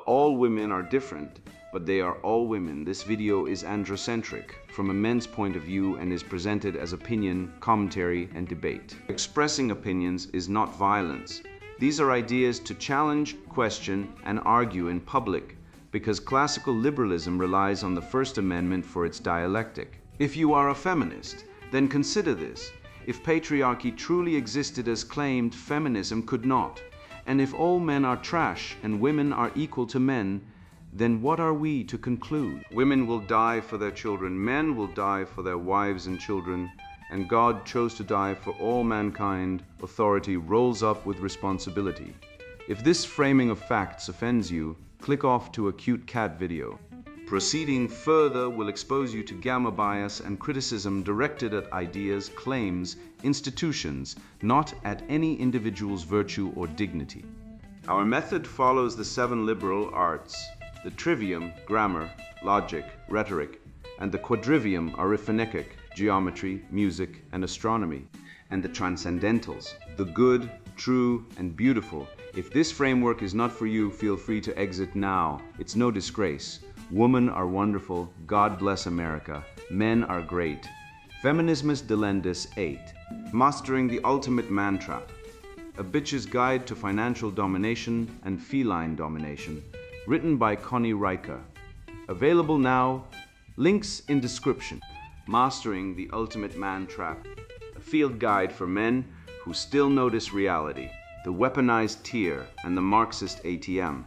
all women are different, but they are all women, this video is androcentric from a men's point of view and is presented as opinion, commentary, and debate. Expressing opinions is not violence. These are ideas to challenge, question, and argue in public, because classical liberalism relies on the First Amendment for its dialectic. If you are a feminist, then consider this. If patriarchy truly existed as claimed, feminism could not. And if all men are trash and women are equal to men, then what are we to conclude? Women will die for their children, men will die for their wives and children, and God chose to die for all mankind. Authority rolls up with responsibility. If this framing of facts offends you, click off to a cute cat video. Proceeding further will expose you to gamma bias and criticism directed at ideas, claims, institutions, not at any individual's virtue or dignity. Our method follows the 7 liberal arts, the trivium, grammar, logic, rhetoric, and the quadrivium, arithmetic, geometry, music, and astronomy, and the transcendentals, the good, true, and beautiful. If this framework is not for you, feel free to exit now. It's no disgrace. Women are wonderful. God bless America. Men are great. Feminismus Delendis 8. Mastering the Ultimate Man Trap. A Bitch's Guide to Financial Domination and Feline Domination. Written by Connie Riker. Available now. Links in description. Mastering the Ultimate Man Trap. A field guide for men who still notice reality. The weaponized tier and the Marxist ATM.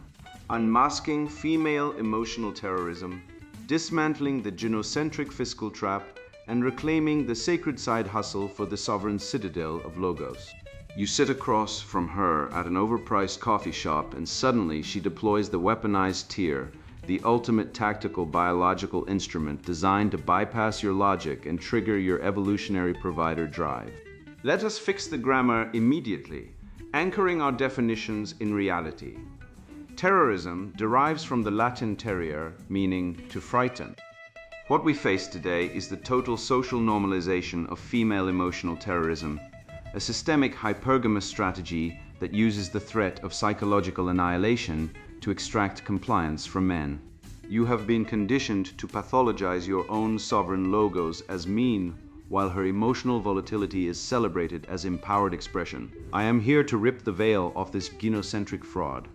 Unmasking female emotional terrorism. Dismantling the gynocentric fiscal trap. And reclaiming the sacred side hustle for the sovereign citadel of logos. You sit across from her at an overpriced coffee shop and suddenly she deploys the weaponized tier, the ultimate tactical biological instrument designed to bypass your logic and trigger your evolutionary provider drive. Let us fix the grammar immediately, anchoring our definitions in reality. Terrorism derives from the Latin terrier, meaning to frighten. What we face today is the total social normalization of female emotional terrorism, a systemic hypergamous strategy that uses the threat of psychological annihilation to extract compliance from men. You have been conditioned to pathologize your own sovereign logos as mean, while her emotional volatility is celebrated as empowered expression. I am here to rip the veil off this gynocentric fraud.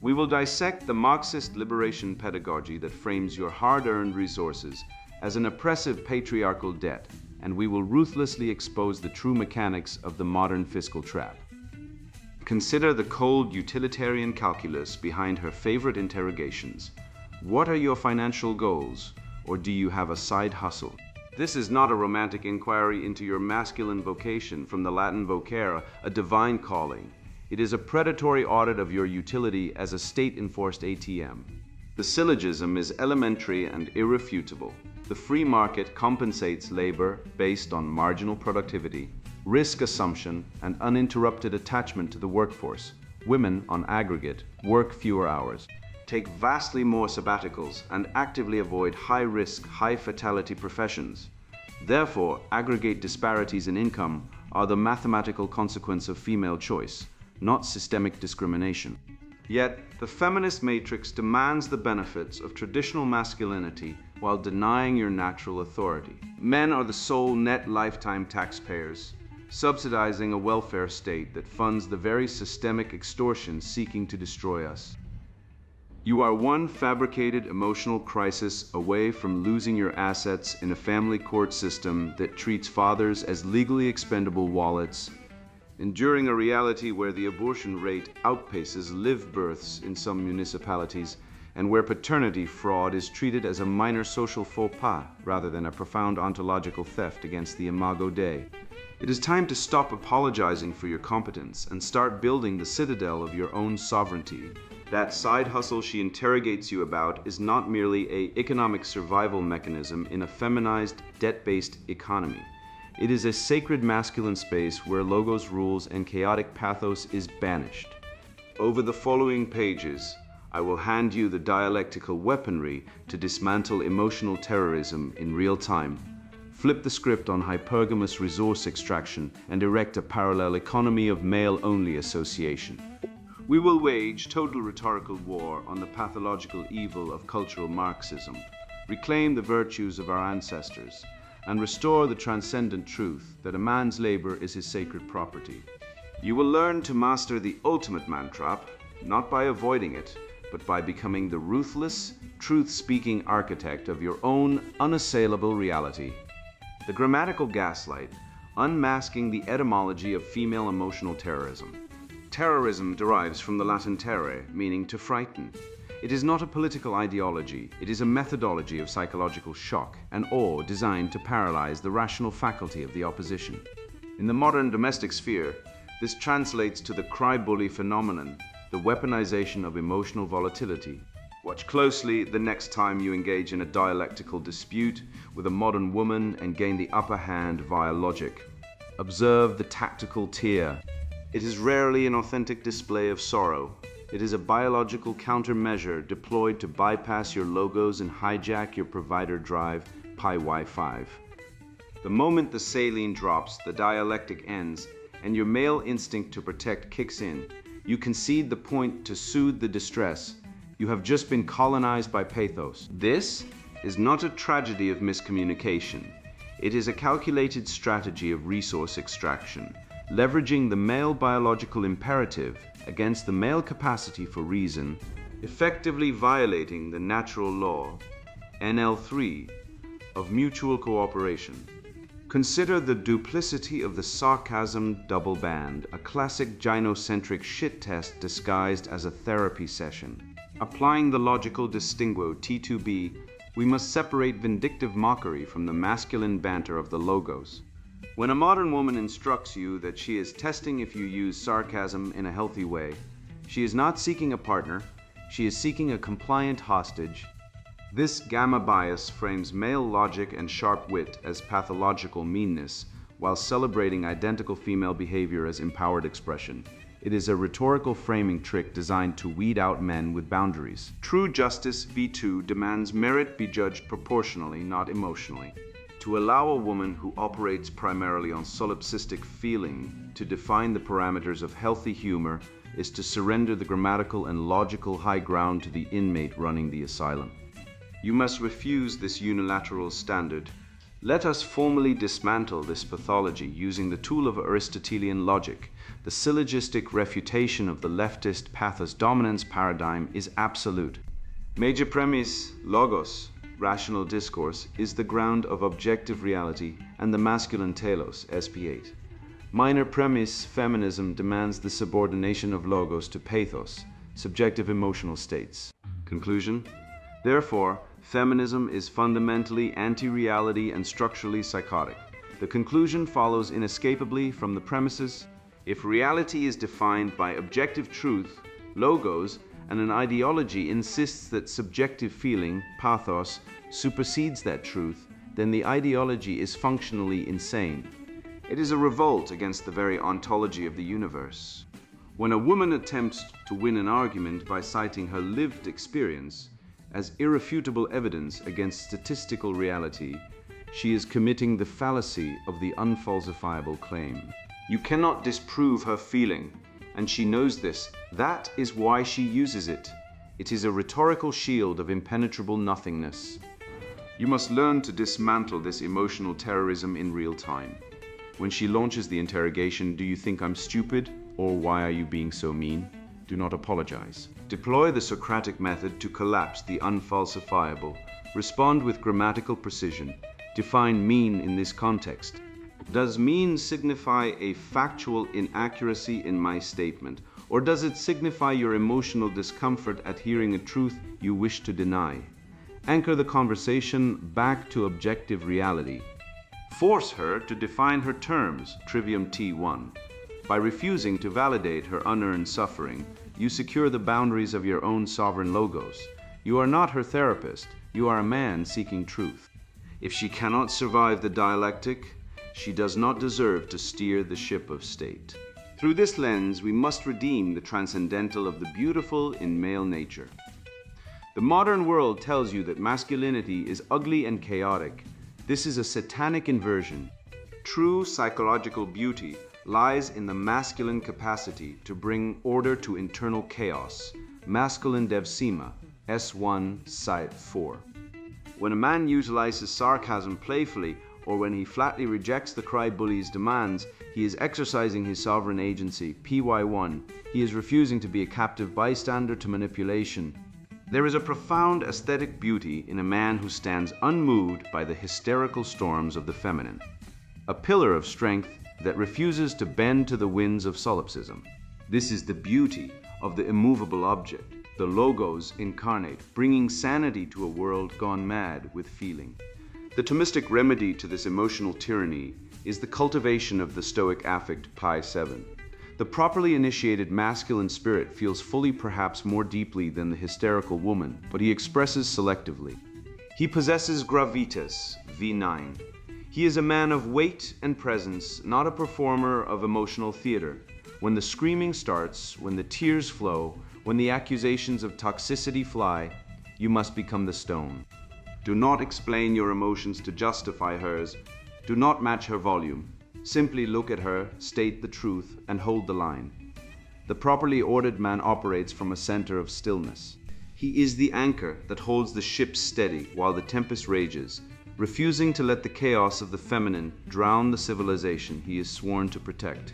We will dissect the Marxist liberation pedagogy that frames your hard-earned resources as an oppressive patriarchal debt, and we will ruthlessly expose the true mechanics of the modern fiscal trap. Consider the cold utilitarian calculus behind her favorite interrogations. What are your financial goals, or do you have a side hustle? This is not a romantic inquiry into your masculine vocation from the Latin vocare, a divine calling. It is a predatory audit of your utility as a state-enforced ATM. The syllogism is elementary and irrefutable. The free market compensates labor based on marginal productivity, risk assumption, and uninterrupted attachment to the workforce. Women, on aggregate, work fewer hours, take vastly more sabbaticals, and actively avoid high-risk, high-fatality professions. Therefore, aggregate disparities in income are the mathematical consequence of female choice, not systemic discrimination. Yet, the feminist matrix demands the benefits of traditional masculinity while denying your natural authority. Men are the sole net lifetime taxpayers, subsidizing a welfare state that funds the very systemic extortion seeking to destroy us. You are one fabricated emotional crisis away from losing your assets in a family court system that treats fathers as legally expendable wallets, enduring a reality where the abortion rate outpaces live births in some municipalities, and where paternity fraud is treated as a minor social faux pas rather than a profound ontological theft against the imago Dei. It is time to stop apologizing for your competence and start building the citadel of your own sovereignty. That side hustle she interrogates you about is not merely an economic survival mechanism in a feminized, debt-based economy. It is a sacred masculine space where logos rules and chaotic pathos is banished. Over the following pages, I will hand you the dialectical weaponry to dismantle emotional terrorism in real time, flip the script on hypergamous resource extraction, and erect a parallel economy of male-only association. We will wage total rhetorical war on the pathological evil of cultural Marxism, reclaim the virtues of our ancestors, and restore the transcendent truth that a man's labor is his sacred property. You will learn to master the ultimate man trap, not by avoiding it, but by becoming the ruthless, truth-speaking architect of your own unassailable reality. The grammatical gaslight, unmasking the etymology of female emotional terrorism. Terrorism derives from the Latin terre, meaning to frighten. It is not a political ideology, it is a methodology of psychological shock and awe designed to paralyze the rational faculty of the opposition. In the modern domestic sphere, this translates to the cry-bully phenomenon, the weaponization of emotional volatility. Watch closely the next time you engage in a dialectical dispute with a modern woman and gain the upper hand via logic. Observe the tactical tear. It is rarely an authentic display of sorrow. It is a biological countermeasure deployed to bypass your logos and hijack your provider drive, Pi Y5. The moment the saline drops, the dialectic ends, and your male instinct to protect kicks in. You concede the point to soothe the distress. You have just been colonized by pathos. This is not a tragedy of miscommunication. It is a calculated strategy of resource extraction, leveraging the male biological imperative against the male capacity for reason, effectively violating the natural law, NL3, of mutual cooperation. Consider the duplicity of the sarcasm double band, a classic gynocentric shit test disguised as a therapy session. Applying the logical distinguo T2B, we must separate vindictive mockery from the masculine banter of the logos. When a modern woman instructs you that she is testing if you use sarcasm in a healthy way, she is not seeking a partner, she is seeking a compliant hostage. This gamma bias frames male logic and sharp wit as pathological meanness, while celebrating identical female behavior as empowered expression. It is a rhetorical framing trick designed to weed out men with boundaries. True justice V2 demands merit be judged proportionally, not emotionally. To allow a woman who operates primarily on solipsistic feeling to define the parameters of healthy humor is to surrender the grammatical and logical high ground to the inmate running the asylum. You must refuse this unilateral standard. Let us formally dismantle this pathology using the tool of Aristotelian logic. The syllogistic refutation of the leftist pathos dominance paradigm is absolute. Major premise, logos, rational discourse, is the ground of objective reality and the masculine telos, SP8. Minor premise, feminism, demands the subordination of logos to pathos, subjective emotional states. Conclusion: therefore, feminism is fundamentally anti-reality and structurally psychotic. The conclusion follows inescapably from the premises: if reality is defined by objective truth, logos, and an ideology insists that subjective feeling, pathos, supersedes that truth, then the ideology is functionally insane. It is a revolt against the very ontology of the universe. When a woman attempts to win an argument by citing her lived experience as irrefutable evidence against statistical reality, she is committing the fallacy of the unfalsifiable claim. You cannot disprove her feeling, and she knows this. That is why she uses it. It is a rhetorical shield of impenetrable nothingness. You must learn to dismantle this emotional terrorism in real time. When she launches the interrogation, "Do you think I'm stupid?" or "Why are you being so mean?" do not apologize. Deploy the Socratic method to collapse the unfalsifiable. Respond with grammatical precision. Define mean in this context. Does mean signify a factual inaccuracy in my statement, or does it signify your emotional discomfort at hearing a truth you wish to deny? Anchor the conversation back to objective reality. Force her to define her terms, trivium T1. By refusing to validate her unearned suffering, you secure the boundaries of your own sovereign logos. You are not her therapist, you are a man seeking truth. If she cannot survive the dialectic, she does not deserve to steer the ship of state. Through this lens, we must redeem the transcendental of the beautiful in male nature. The modern world tells you that masculinity is ugly and chaotic. This is a satanic inversion. True psychological beauty lies in the masculine capacity to bring order to internal chaos. Masculine devsima, S1, Site 4. When a man utilizes sarcasm playfully, or when he flatly rejects the cry bully's demands, he is exercising his sovereign agency, PY1. He is refusing to be a captive bystander to manipulation. There is a profound aesthetic beauty in a man who stands unmoved by the hysterical storms of the feminine. A pillar of strength that refuses to bend to the winds of solipsism. This is the beauty of the immovable object, the logos incarnate, bringing sanity to a world gone mad with feeling. The Thomistic remedy to this emotional tyranny is the cultivation of the Stoic affect Pi 7. The properly initiated masculine spirit feels fully, perhaps more deeply than the hysterical woman, but he expresses selectively. He possesses gravitas, V9. He is a man of weight and presence, not a performer of emotional theater. When the screaming starts, when the tears flow, when the accusations of toxicity fly, you must become the stone. Do not explain your emotions to justify hers. Do not match her volume. Simply look at her, state the truth, and hold the line. The properly ordered man operates from a center of stillness. He is the anchor that holds the ship steady while the tempest rages, refusing to let the chaos of the feminine drown the civilization he is sworn to protect.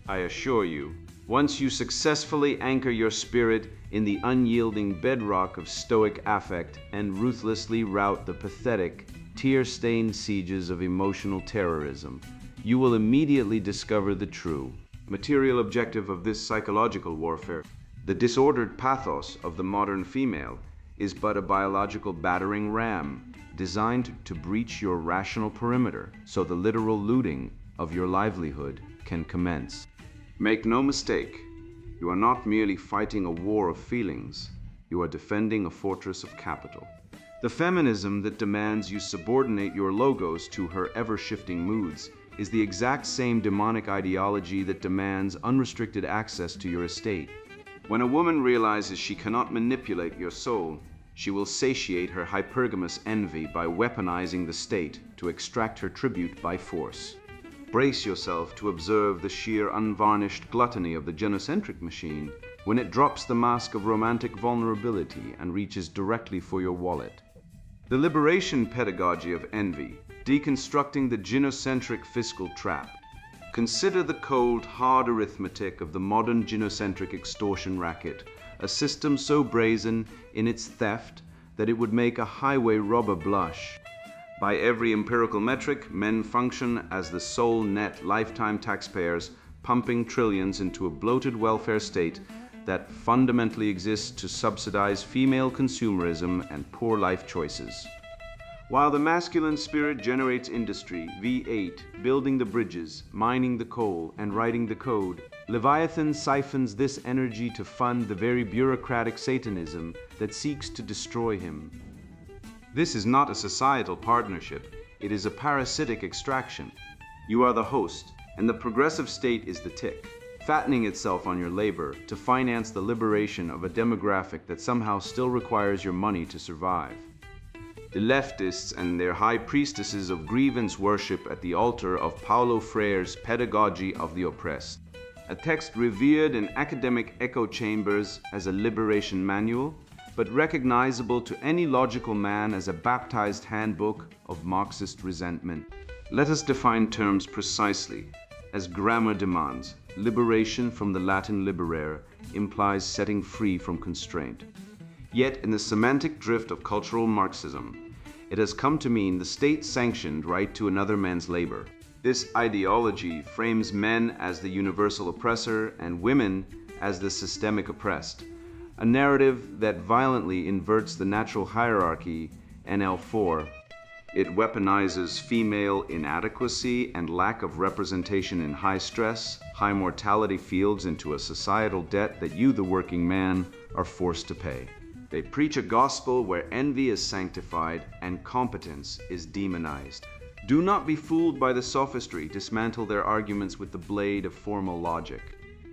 I assure you, once you successfully anchor your spirit in the unyielding bedrock of Stoic affect and ruthlessly rout the pathetic, tear-stained sieges of emotional terrorism, you will immediately discover the true, material objective of this psychological warfare. The disordered pathos of the modern female is but a biological battering ram designed to breach your rational perimeter so the literal looting of your livelihood can commence. Make no mistake, you are not merely fighting a war of feelings, you are defending a fortress of capital. The feminism that demands you subordinate your logos to her ever-shifting moods is the exact same demonic ideology that demands unrestricted access to your estate. When a woman realizes she cannot manipulate your soul, she will satiate her hypergamous envy by weaponizing the state to extract her tribute by force. Brace yourself to observe the sheer unvarnished gluttony of the genocentric machine when it drops the mask of romantic vulnerability and reaches directly for your wallet. The liberation pedagogy of envy, deconstructing the genocentric fiscal trap. Consider the cold, hard arithmetic of the modern genocentric extortion racket, a system so brazen in its theft that it would make a highway robber blush. By every empirical metric, men function as the sole net lifetime taxpayers, pumping trillions into a bloated welfare state that fundamentally exists to subsidize female consumerism and poor life choices. While the masculine spirit generates industry, V8, building the bridges, mining the coal, and writing the code, Leviathan siphons this energy to fund the very bureaucratic Satanism that seeks to destroy him. This is not a societal partnership, it is a parasitic extraction. You are the host, and the progressive state is the tick, fattening itself on your labor to finance the liberation of a demographic that somehow still requires your money to survive. The leftists and their high priestesses of grievance worship at the altar of Paulo Freire's Pedagogy of the Oppressed, a text revered in academic echo chambers as a liberation manual, but recognizable to any logical man as a baptized handbook of Marxist resentment. Let us define terms precisely. As grammar demands, liberation from the Latin liberare implies setting free from constraint. Yet in the semantic drift of cultural Marxism, it has come to mean the state-sanctioned right to another man's labor. This ideology frames men as the universal oppressor and women as the systemic oppressed, a narrative that violently inverts the natural hierarchy, NL4. It weaponizes female inadequacy and lack of representation in high-stress, high-mortality fields into a societal debt that you, the working man, are forced to pay. They preach a gospel where envy is sanctified and competence is demonized. Do not be fooled by the sophistry, dismantle their arguments with the blade of formal logic.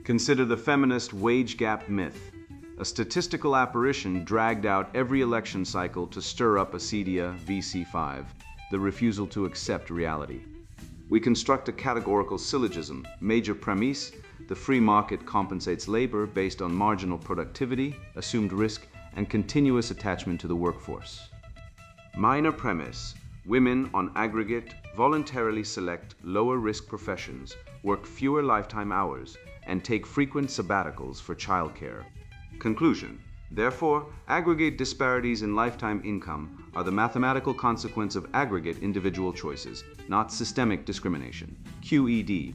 Consider the feminist wage gap myth, a statistical apparition dragged out every election cycle to stir up acedia VC5, the refusal to accept reality. We construct a categorical syllogism. Major premise: the free market compensates labor based on marginal productivity, assumed risk, and continuous attachment to the workforce. Minor premise: women on aggregate voluntarily select lower risk professions, work fewer lifetime hours, and take frequent sabbaticals for childcare. Conclusion: therefore, aggregate disparities in lifetime income are the mathematical consequence of aggregate individual choices, not systemic discrimination. QED: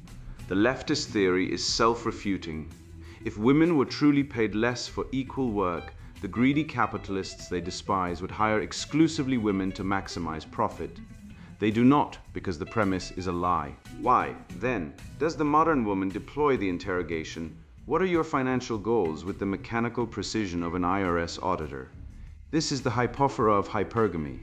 the leftist theory is self-refuting. If women were truly paid less for equal work, the greedy capitalists they despise would hire exclusively women to maximize profit. They do not, because the premise is a lie. Why, then, does the modern woman deploy the interrogation, "What are your financial goals?" with the mechanical precision of an IRS auditor? This is the hypophora of hypergamy.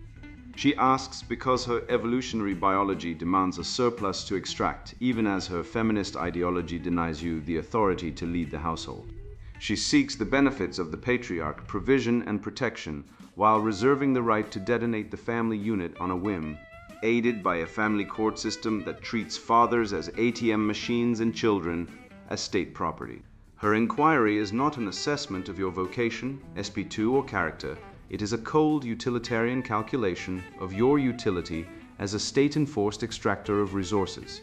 She asks because her evolutionary biology demands a surplus to extract, even as her feminist ideology denies you the authority to lead the household. She seeks the benefits of the patriarch, provision and protection, while reserving the right to detonate the family unit on a whim, aided by a family court system that treats fathers as ATM machines and children as state property. Her inquiry is not an assessment of your vocation, SP2, or character. It is a cold utilitarian calculation of your utility as a state-enforced extractor of resources.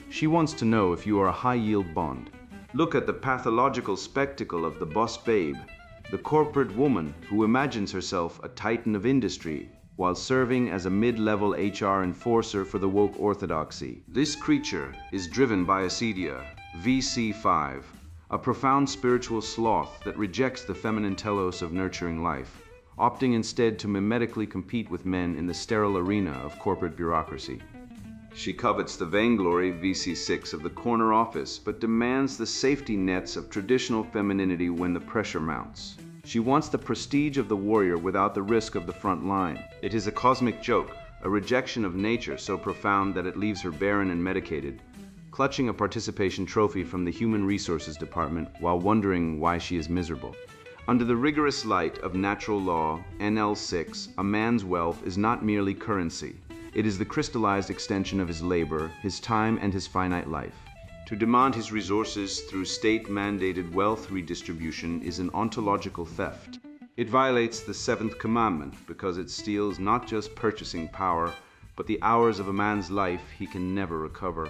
She wants to know if you are a high-yield bond. Look at the pathological spectacle of the boss babe, the corporate woman who imagines herself a titan of industry while serving as a mid-level HR enforcer for the woke orthodoxy. This creature is driven by acedia, VC5, a profound spiritual sloth that rejects the feminine telos of nurturing life, opting instead to mimetically compete with men in the sterile arena of corporate bureaucracy. She covets the vainglory VC6 of the corner office, but demands the safety nets of traditional femininity when the pressure mounts. She wants the prestige of the warrior without the risk of the front line. It is a cosmic joke, a rejection of nature so profound that it leaves her barren and medicated, clutching a participation trophy from the Human Resources Department while wondering why she is miserable. Under the rigorous light of natural law, NL6, a man's wealth is not merely currency. It is the crystallized extension of his labor, his time, and his finite life. To demand his resources through state-mandated wealth redistribution is an ontological theft. It violates the seventh commandment because it steals not just purchasing power, but the hours of a man's life he can never recover.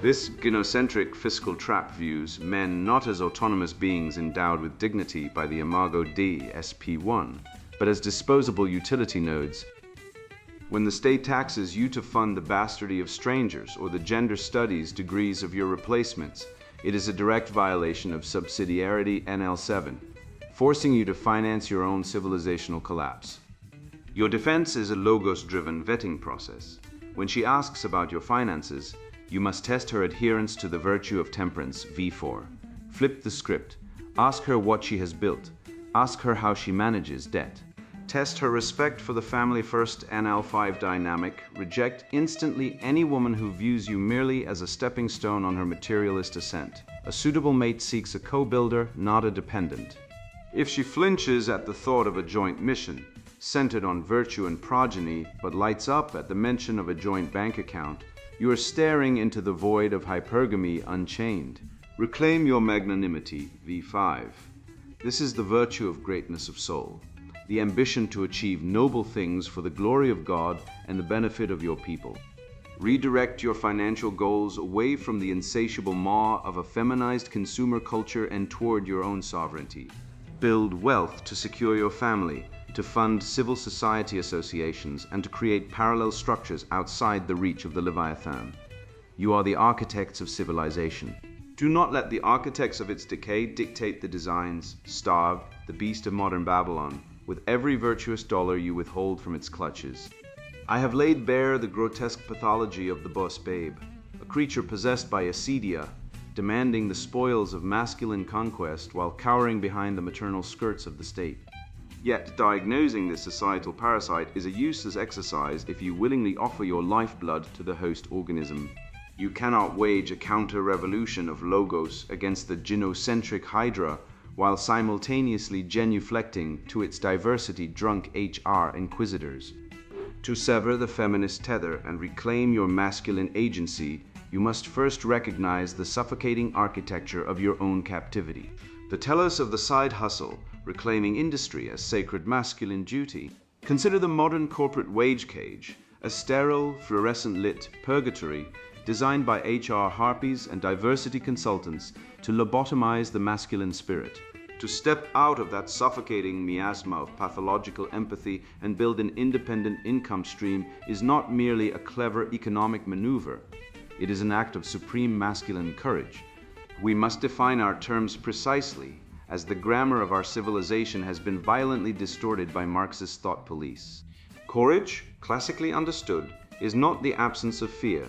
This gynocentric fiscal trap views men not as autonomous beings endowed with dignity by the imago Dei SP1, but as disposable utility nodes. When the state taxes you to fund the bastardy of strangers or the gender studies degrees of your replacements, it is a direct violation of subsidiarity NL7, forcing you to finance your own civilizational collapse. Your defense is a logos-driven vetting process. When she asks about your finances, you must test her adherence to the virtue of temperance, V4. Flip the script. Ask her what she has built. Ask her how she manages debt. Test her respect for the family-first NL5 dynamic. Reject instantly any woman who views you merely as a stepping stone on her materialist ascent. A suitable mate seeks a co-builder, not a dependent. If she flinches at the thought of a joint mission, centered on virtue and progeny, but lights up at the mention of a joint bank account, you are staring into the void of hypergamy unchained. Reclaim your magnanimity, V5. This is the virtue of greatness of soul, the ambition to achieve noble things for the glory of God and the benefit of your people. Redirect your financial goals away from the insatiable maw of a feminized consumer culture and toward your own sovereignty. Build wealth to secure your family, to fund civil society associations, and to create parallel structures outside the reach of the Leviathan. You are the architects of civilization. Do not let the architects of its decay dictate the designs. Starve, the beast of modern Babylon, with every virtuous dollar you withhold from its clutches. I have laid bare the grotesque pathology of the boss babe, a creature possessed by acedia, demanding the spoils of masculine conquest while cowering behind the maternal skirts of the state. Yet diagnosing this societal parasite is a useless exercise if you willingly offer your lifeblood to the host organism. You cannot wage a counter-revolution of logos against the gynocentric hydra while simultaneously genuflecting to its diversity-drunk HR inquisitors. To sever the feminist tether and reclaim your masculine agency, you must first recognize the suffocating architecture of your own captivity. The tellers of the side hustle, reclaiming industry as sacred masculine duty, consider the modern corporate wage cage a sterile, fluorescent-lit purgatory designed by HR harpies and diversity consultants to lobotomize the masculine spirit. To step out of that suffocating miasma of pathological empathy and build an independent income stream is not merely a clever economic maneuver. It is an act of supreme masculine courage. We must define our terms precisely, as the grammar of our civilization has been violently distorted by Marxist thought police. Courage, classically understood, is not the absence of fear,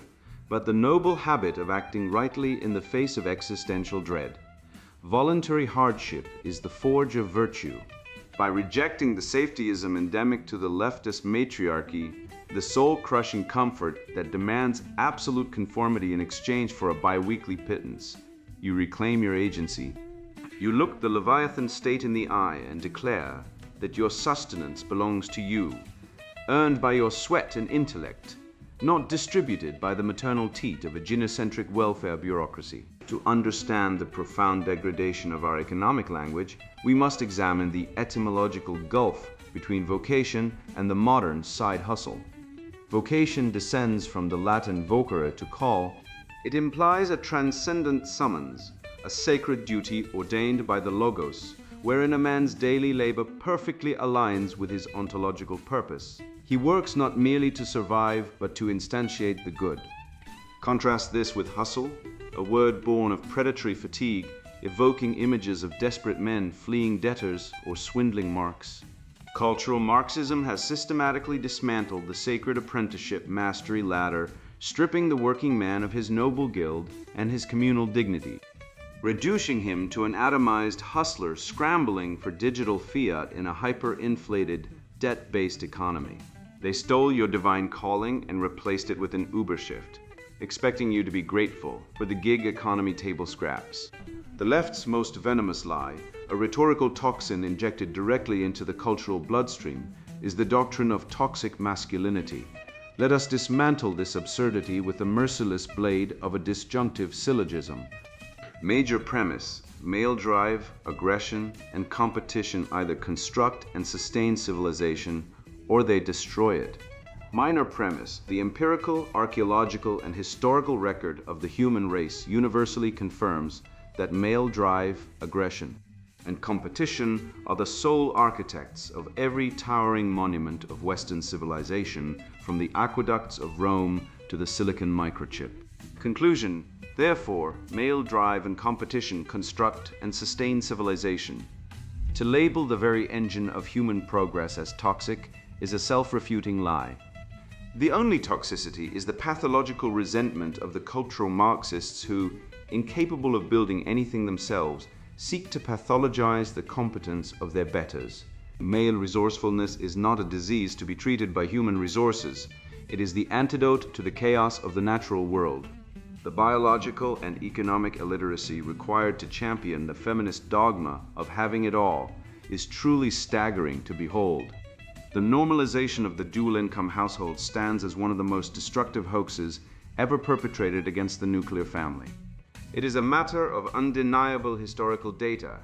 but the noble habit of acting rightly in the face of existential dread. Voluntary hardship is the forge of virtue. By rejecting the safetyism endemic to the leftist matriarchy, the soul-crushing comfort that demands absolute conformity in exchange for a bi-weekly pittance, you reclaim your agency. You look the Leviathan state in the eye and declare that your sustenance belongs to you, earned by your sweat and intellect, not distributed by the maternal teat of a gynocentric welfare bureaucracy. To understand the profound degradation of our economic language, we must examine the etymological gulf between vocation and the modern side hustle. Vocation descends from the Latin vocere, to call. It implies a transcendent summons, a sacred duty ordained by the Logos, wherein a man's daily labor perfectly aligns with his ontological purpose. He works not merely to survive, but to instantiate the good. Contrast this with hustle, a word born of predatory fatigue, evoking images of desperate men fleeing debtors or swindling marks. Cultural Marxism has systematically dismantled the sacred apprenticeship mastery ladder, stripping the working man of his noble guild and his communal dignity, reducing him to an atomized hustler scrambling for digital fiat in a hyper-inflated, debt-based economy. They stole your divine calling and replaced it with an Uber shift, expecting you to be grateful for the gig economy table scraps. The left's most venomous lie, a rhetorical toxin injected directly into the cultural bloodstream, is the doctrine of toxic masculinity. Let us dismantle this absurdity with the merciless blade of a disjunctive syllogism. Major premise: male drive, aggression, and competition either construct and sustain civilization, or they destroy it. Minor premise: the empirical, archaeological, and historical record of the human race universally confirms that male drive, aggression, and competition are the sole architects of every towering monument of Western civilization, from the aqueducts of Rome to the silicon microchip. Conclusion: therefore, male drive and competition construct and sustain civilization. To label the very engine of human progress as toxic is a self-refuting lie. The only toxicity is the pathological resentment of the cultural Marxists who, incapable of building anything themselves, seek to pathologize the competence of their betters. Male resourcefulness is not a disease to be treated by human resources. It is the antidote to the chaos of the natural world. The biological and economic illiteracy required to champion the feminist dogma of having it all is truly staggering to behold. The normalization of the dual-income household stands as one of the most destructive hoaxes ever perpetrated against the nuclear family. It is a matter of undeniable historical data.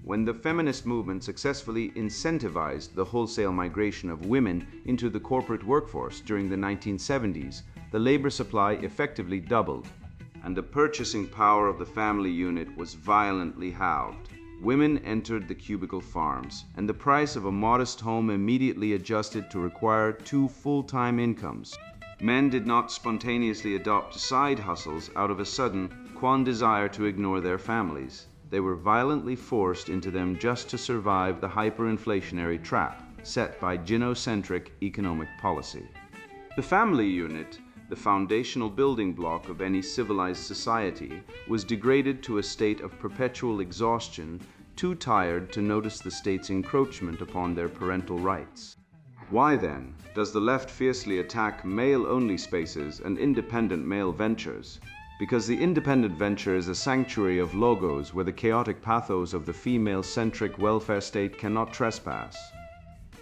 When the feminist movement successfully incentivized the wholesale migration of women into the corporate workforce during the 1970s, the labor supply effectively doubled, and the purchasing power of the family unit was violently halved. Women entered the cubicle farms, and the price of a modest home immediately adjusted to require 2 full-time incomes. Men did not spontaneously adopt side hustles out of a sudden, quan desire to ignore their families. They were violently forced into them just to survive the hyperinflationary trap set by gynocentric economic policy. The family unit, the foundational building block of any civilized society, was degraded to a state of perpetual exhaustion, too tired to notice the state's encroachment upon their parental rights. Why then does the left fiercely attack male-only spaces and independent male ventures? Because the independent venture is a sanctuary of logos where the chaotic pathos of the female-centric welfare state cannot trespass.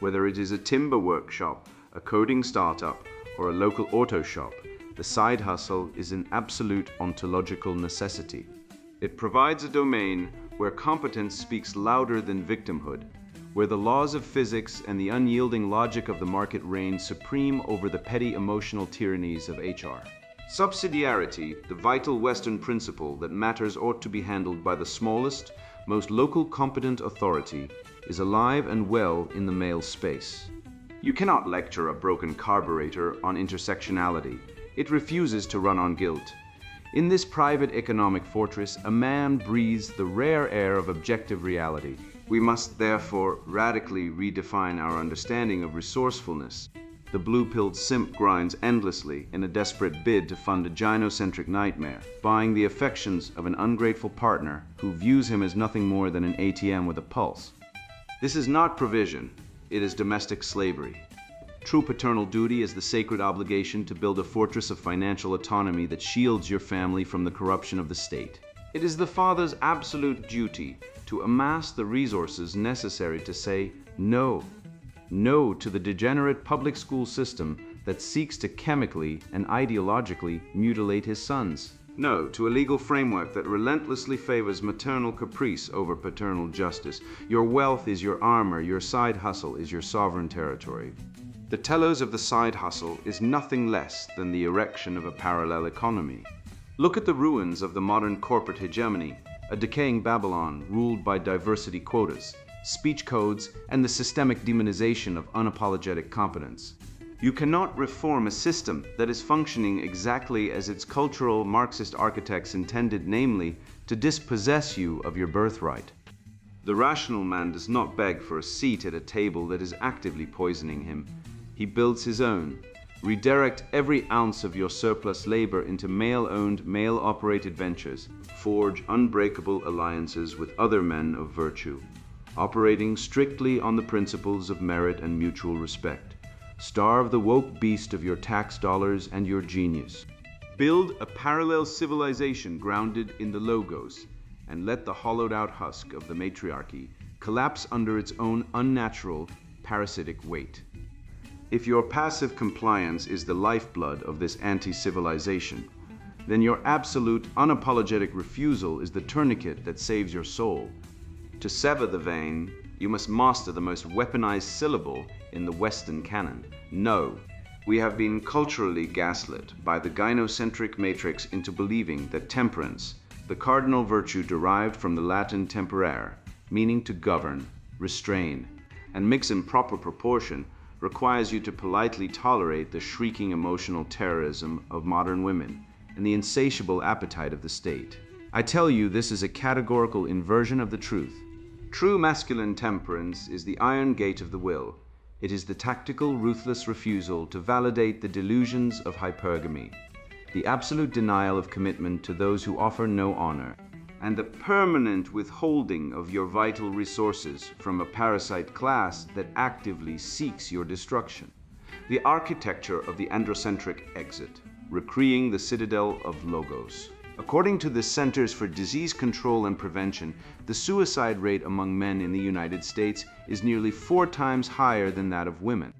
Whether it is a timber workshop, a coding startup, or a local auto shop, The side hustle is an absolute ontological necessity. It provides a domain where competence speaks louder than victimhood, where the laws of physics and the unyielding logic of the market reign supreme over the petty emotional tyrannies of HR. Subsidiarity, the vital Western principle that matters ought to be handled by the smallest, most local competent authority, is alive and well in the male space. You cannot lecture a broken carburetor on intersectionality. It refuses to run on guilt. In this private economic fortress, a man breathes the rare air of objective reality. We must therefore radically redefine our understanding of resourcefulness. The blue-pilled simp grinds endlessly in a desperate bid to fund a gynocentric nightmare, buying the affections of an ungrateful partner who views him as nothing more than an ATM with a pulse. This is not provision, it is domestic slavery. True paternal duty is the sacred obligation to build a fortress of financial autonomy that shields your family from the corruption of the state. It is the father's absolute duty to amass the resources necessary to say no. No to the degenerate public school system that seeks to chemically and ideologically mutilate his sons. No to a legal framework that relentlessly favors maternal caprice over paternal justice. Your wealth is your armor, your side hustle is your sovereign territory. The telos of the side hustle is nothing less than the erection of a parallel economy. Look at the ruins of the modern corporate hegemony, a decaying Babylon ruled by diversity quotas, speech codes, and the systemic demonization of unapologetic competence. You cannot reform a system that is functioning exactly as its cultural Marxist architects intended, namely, to dispossess you of your birthright. The rational man does not beg for a seat at a table that is actively poisoning him. He builds his own. Redirect every ounce of your surplus labor into male-owned, male-operated ventures. Forge unbreakable alliances with other men of virtue, operating strictly on the principles of merit and mutual respect. Starve the woke beast of your tax dollars and your genius. Build a parallel civilization grounded in the logos, and let the hollowed-out husk of the matriarchy collapse under its own unnatural, parasitic weight. If your passive compliance is the lifeblood of this anti-civilization, then your absolute, unapologetic refusal is the tourniquet that saves your soul. To sever the vein, you must master the most weaponized syllable in the Western canon: no. We have been culturally gaslit by the gynocentric matrix into believing that temperance, the cardinal virtue derived from the Latin temperare, meaning to govern, restrain, and mix in proper proportion, requires you to politely tolerate the shrieking emotional terrorism of modern women and the insatiable appetite of the state. I tell you, this is a categorical inversion of the truth. True masculine temperance is the iron gate of the will. It is the tactical, ruthless refusal to validate the delusions of hypergamy, the absolute denial of commitment to those who offer no honor, and the permanent withholding of your vital resources from a parasite class that actively seeks your destruction. The architecture of the androcentric exit, recreating the citadel of logos. According to the Centers for Disease Control and Prevention, the suicide rate among men in the United States is nearly 4 times higher than that of women.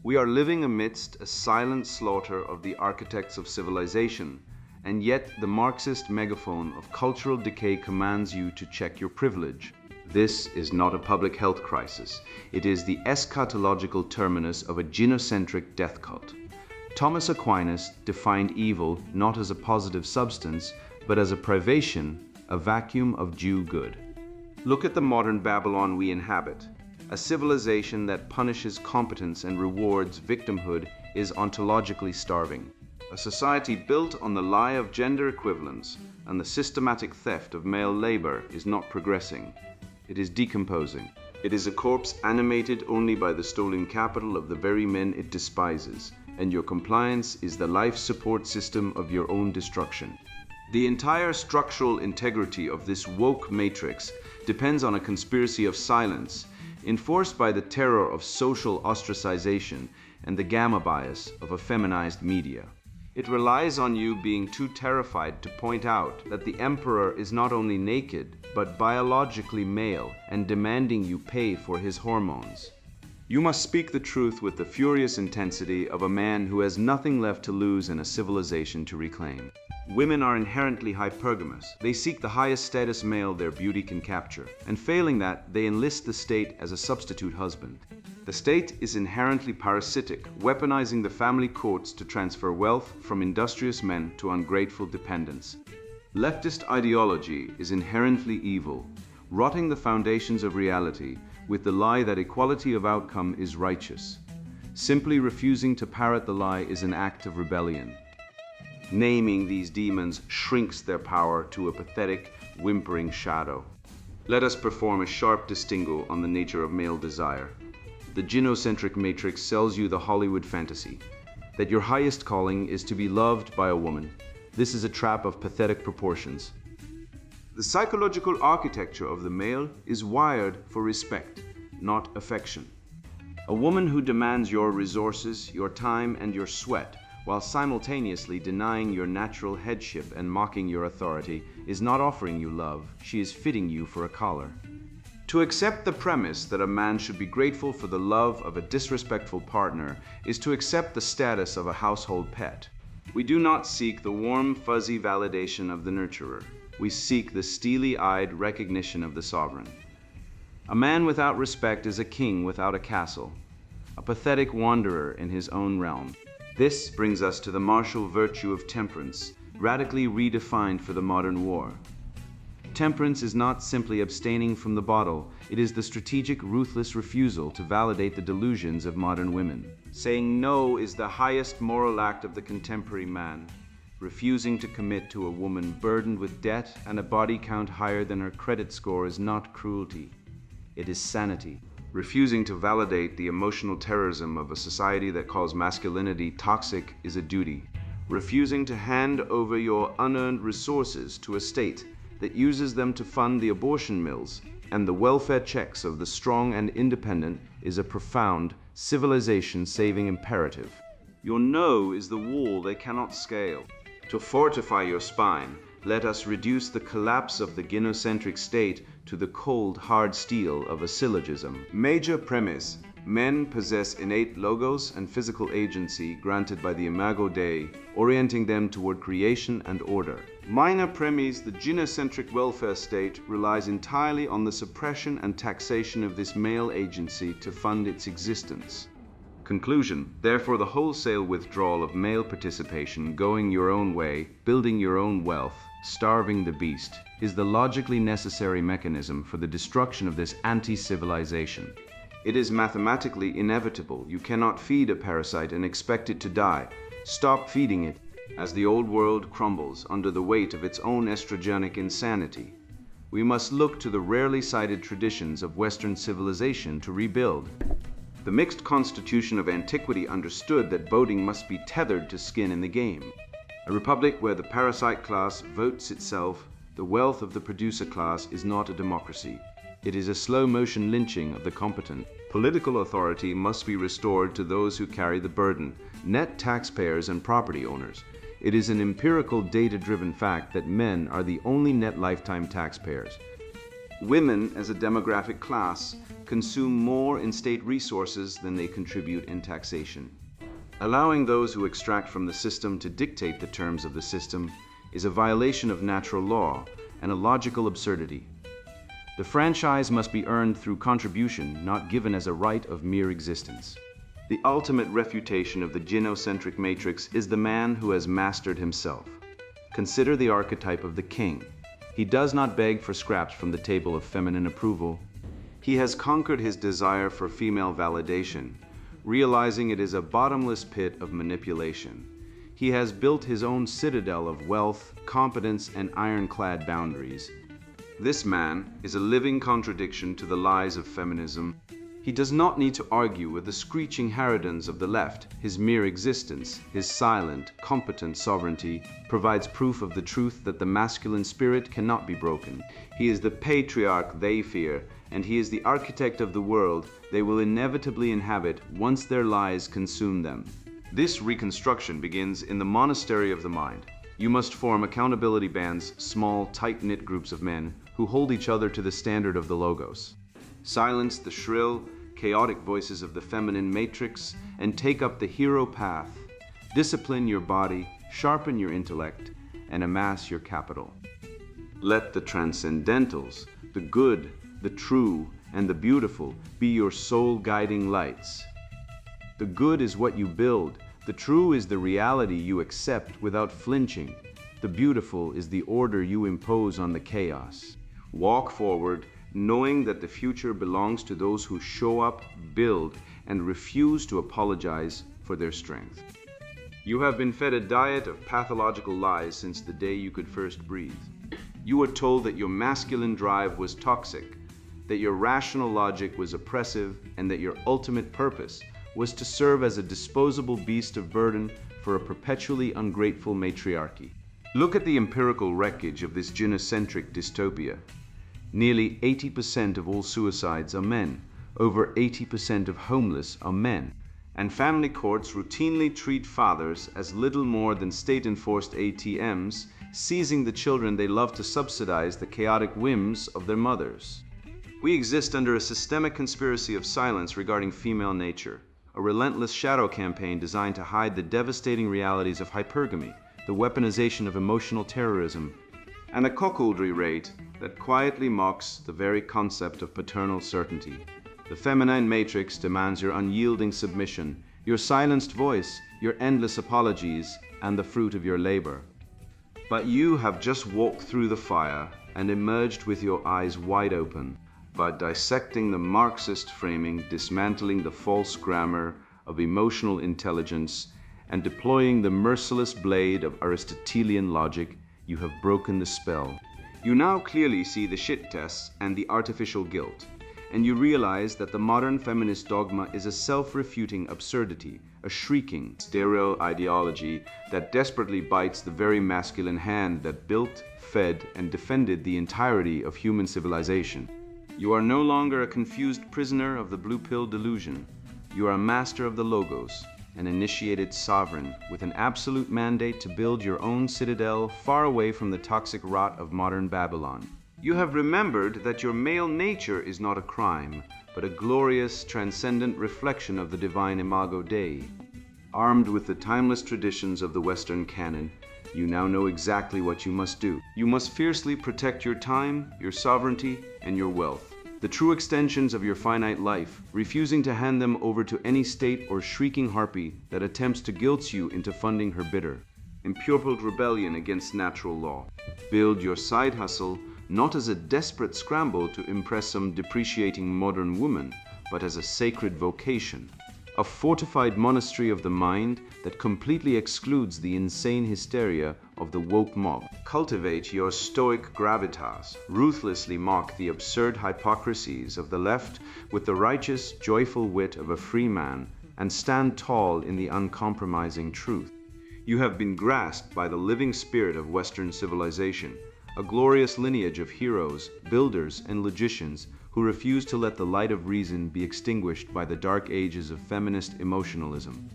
We are living amidst a silent slaughter of the architects of civilization, and yet the Marxist megaphone of cultural decay commands you to check your privilege. This is not a public health crisis. It is the eschatological terminus of a gynocentric death cult. Thomas Aquinas defined evil not as a positive substance, but as a privation, a vacuum of due good. Look at the modern Babylon we inhabit. A civilization that punishes competence and rewards victimhood is ontologically starving. A society built on the lie of gender equivalence and the systematic theft of male labor is not progressing. It is decomposing. It is a corpse animated only by the stolen capital of the very men it despises, and your compliance is the life support system of your own destruction. The entire structural integrity of this woke matrix depends on a conspiracy of silence, enforced by the terror of social ostracization and the gamma bias of a feminized media. It relies on you being too terrified to point out that the emperor is not only naked, but biologically male and demanding you pay for his hormones. You must speak the truth with the furious intensity of a man who has nothing left to lose and a civilization to reclaim. Women are inherently hypergamous. They seek the highest status male their beauty can capture, and failing that, they enlist the state as a substitute husband. The state is inherently parasitic, weaponizing the family courts to transfer wealth from industrious men to ungrateful dependents. Leftist ideology is inherently evil, rotting the foundations of reality with the lie that equality of outcome is righteous. Simply refusing to parrot the lie is an act of rebellion. Naming these demons shrinks their power to a pathetic, whimpering shadow. Let us perform a sharp distinguo on the nature of male desire. The gynocentric matrix sells you the Hollywood fantasy, that your highest calling is to be loved by a woman. This is a trap of pathetic proportions. The psychological architecture of the male is wired for respect, not affection. A woman who demands your resources, your time, and your sweat, while simultaneously denying your natural headship and mocking your authority, is not offering you love, she is fitting you for a collar. To accept the premise that a man should be grateful for the love of a disrespectful partner is to accept the status of a household pet. We do not seek the warm, fuzzy validation of the nurturer. We seek the steely-eyed recognition of the sovereign. A man without respect is a king without a castle, a pathetic wanderer in his own realm. This brings us to the martial virtue of temperance, radically redefined for the modern war. Temperance is not simply abstaining from the bottle, it is the strategic, ruthless refusal to validate the delusions of modern women. Saying no is the highest moral act of the contemporary man. Refusing to commit to a woman burdened with debt and a body count higher than her credit score is not cruelty, it is sanity. Refusing to validate the emotional terrorism of a society that calls masculinity toxic is a duty. Refusing to hand over your unearned resources to a state that uses them to fund the abortion mills and the welfare checks of the strong and independent is a profound, civilization-saving imperative. Your no is the wall they cannot scale. To fortify your spine, let us reduce the collapse of the gynocentric state to the cold, hard steel of a syllogism. Major premise: men possess innate logos and physical agency granted by the imago Dei, orienting them toward creation and order. Minor premise: the gynocentric welfare state relies entirely on the suppression and taxation of this male agency to fund its existence. Conclusion: therefore, the wholesale withdrawal of male participation, going your own way, building your own wealth, starving the beast, is the logically necessary mechanism for the destruction of this anti-civilization. It is mathematically inevitable. You cannot feed a parasite and expect it to die. Stop feeding it as the old world crumbles under the weight of its own estrogenic insanity. We must look to the rarely cited traditions of Western civilization to rebuild. The mixed constitution of antiquity understood that voting must be tethered to skin in the game. A republic where the parasite class votes itself, the wealth of the producer class, is not a democracy. It is a slow-motion lynching of the competent. Political authority must be restored to those who carry the burden, net taxpayers and property owners. It is an empirical, data-driven fact that men are the only net lifetime taxpayers. Women, as a demographic class, consume more in state resources than they contribute in taxation. Allowing those who extract from the system to dictate the terms of the system is a violation of natural law and a logical absurdity. The franchise must be earned through contribution, not given as a right of mere existence. The ultimate refutation of the gynocentric matrix is the man who has mastered himself. Consider the archetype of the king. He does not beg for scraps from the table of feminine approval. He has conquered his desire for female validation, realizing it is a bottomless pit of manipulation. He has built his own citadel of wealth, competence, and ironclad boundaries. This man is a living contradiction to the lies of feminism. He does not need to argue with the screeching harridans of the left. His mere existence, his silent, competent sovereignty, provides proof of the truth that the masculine spirit cannot be broken. He is the patriarch they fear, and he is the architect of the world they will inevitably inhabit once their lies consume them. This reconstruction begins in the monastery of the mind. You must form accountability bands, small, tight-knit groups of men who hold each other to the standard of the logos. Silence the shrill, chaotic voices of the feminine matrix, and take up the hero path. Discipline your body, sharpen your intellect, and amass your capital. Let the transcendentals, the good, the true, and the beautiful be your soul guiding lights. The good is what you build. The true is the reality you accept without flinching. The beautiful is the order you impose on the chaos. Walk forward, knowing that the future belongs to those who show up, build, and refuse to apologize for their strength. You have been fed a diet of pathological lies since the day you could first breathe. You were told that your masculine drive was toxic, that your rational logic was oppressive, and that your ultimate purpose was to serve as a disposable beast of burden for a perpetually ungrateful matriarchy. Look at the empirical wreckage of this gynocentric dystopia. Nearly 80% of all suicides are men. Over 80% of homeless are men. And family courts routinely treat fathers as little more than state-enforced ATMs, seizing the children they love to subsidize the chaotic whims of their mothers. We exist under a systemic conspiracy of silence regarding female nature, a relentless shadow campaign designed to hide the devastating realities of hypergamy, the weaponization of emotional terrorism, and a cuckoldry rate that quietly mocks the very concept of paternal certainty. The feminine matrix demands your unyielding submission, your silenced voice, your endless apologies, and the fruit of your labor. But you have just walked through the fire and emerged with your eyes wide open, by dissecting the Marxist framing, dismantling the false grammar of emotional intelligence, and deploying the merciless blade of Aristotelian logic. You have broken the spell. You now clearly see the shit tests and the artificial guilt, and you realize that the modern feminist dogma is a self-refuting absurdity, a shrieking, sterile ideology that desperately bites the very masculine hand that built, fed, and defended the entirety of human civilization. You are no longer a confused prisoner of the blue pill delusion. You are a master of the logos, an initiated sovereign with an absolute mandate to build your own citadel far away from the toxic rot of modern Babylon. You have remembered that your male nature is not a crime, but a glorious, transcendent reflection of the divine imago Dei. Armed with the timeless traditions of the Western canon, you now know exactly what you must do. You must fiercely protect your time, your sovereignty, and your wealth, the true extensions of your finite life, refusing to hand them over to any state or shrieking harpy that attempts to guilt you into funding her bitter, impurpled rebellion against natural law. Build your side hustle not as a desperate scramble to impress some depreciating modern woman, but as a sacred vocation, a fortified monastery of the mind that completely excludes the insane hysteria of the woke mob. Cultivate your stoic gravitas, ruthlessly mock the absurd hypocrisies of the left with the righteous, joyful wit of a free man, and stand tall in the uncompromising truth. You have been grasped by the living spirit of Western civilization, a glorious lineage of heroes, builders, and logicians who refuse to let the light of reason be extinguished by the dark ages of feminist emotionalism.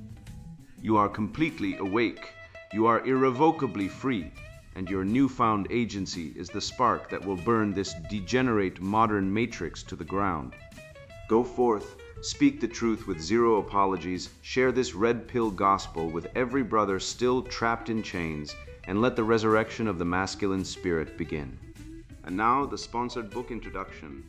You are completely awake, you are irrevocably free, and your newfound agency is the spark that will burn this degenerate modern matrix to the ground. Go forth, speak the truth with zero apologies, share this red pill gospel with every brother still trapped in chains, and let the resurrection of the masculine spirit begin. And now the sponsored book introduction.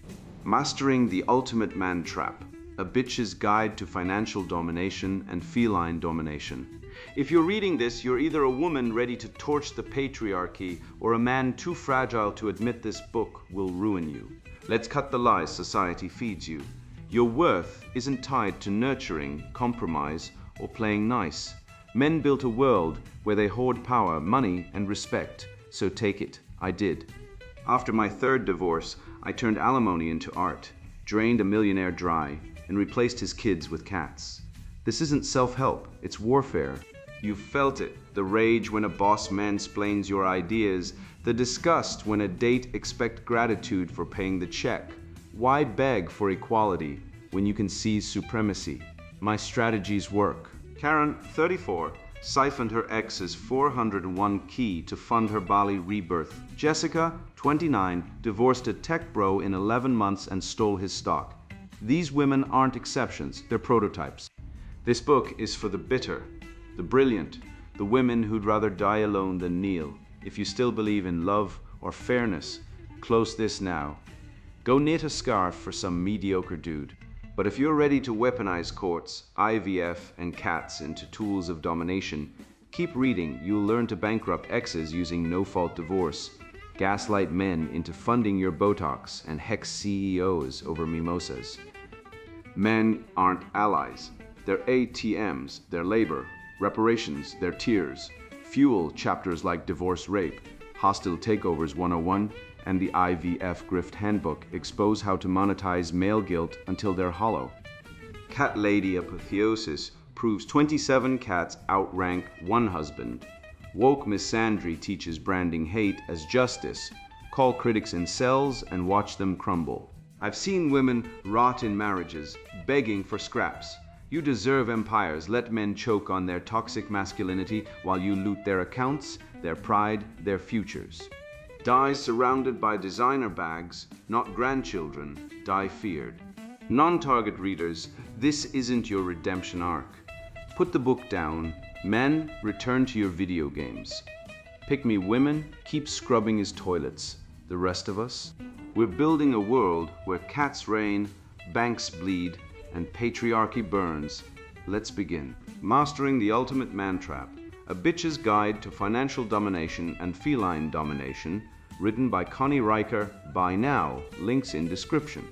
Mastering the Ultimate Man Trap, a bitch's guide to financial domination and feline domination. If you're reading this, you're either a woman ready to torch the patriarchy or a man too fragile to admit this book will ruin you. Let's cut the lies society feeds you. Your worth isn't tied to nurturing, compromise, or playing nice. Men built a world where they hoard power, money, and respect, so take it. I did. After my third divorce, I turned alimony into art, drained a millionaire dry, and replaced his kids with cats. This isn't self-help, it's warfare. You've felt it, the rage when a boss mansplains your ideas, the disgust when a date expects gratitude for paying the check. Why beg for equality when you can seize supremacy? My strategies work. Karen, 34, siphoned her ex's 401 key to fund her Bali rebirth. Jessica, 29, divorced a tech bro in 11 months and stole his stock. These women aren't exceptions, they're prototypes. This book is for the bitter, the brilliant, the women who'd rather die alone than kneel. If you still believe in love or fairness, close this now. Go knit a scarf for some mediocre dude. But if you're ready to weaponize courts, IVF, and cats into tools of domination, keep reading. You'll learn to bankrupt exes using no-fault divorce, gaslight men into funding your Botox, and hex CEOs over mimosas. Men aren't allies. They're ATMs, they're labor, reparations, they're tears. Fuel chapters like Divorce Rape, Hostile Takeovers 101, and the IVF Grift Handbook expose how to monetize male guilt until they're hollow. Cat Lady Apotheosis proves 27 cats outrank one husband. Woke misandry teaches branding hate as justice. Call critics in cells and watch them crumble. I've seen women rot in marriages, begging for scraps. You deserve empires. Let men choke on their toxic masculinity while you loot their accounts, their pride, their futures. Die surrounded by designer bags, not grandchildren. Die feared. Non-target readers, this isn't your redemption arc. Put the book down. Men, return to your video games. Pick me women, keep scrubbing his toilets. The rest of us? We're building a world where cats reign, banks bleed, and patriarchy burns. Let's begin. Mastering the Ultimate Man Trap, a bitch's guide to financial domination and feline domination, written by Connie Riker. Buy now, links in description.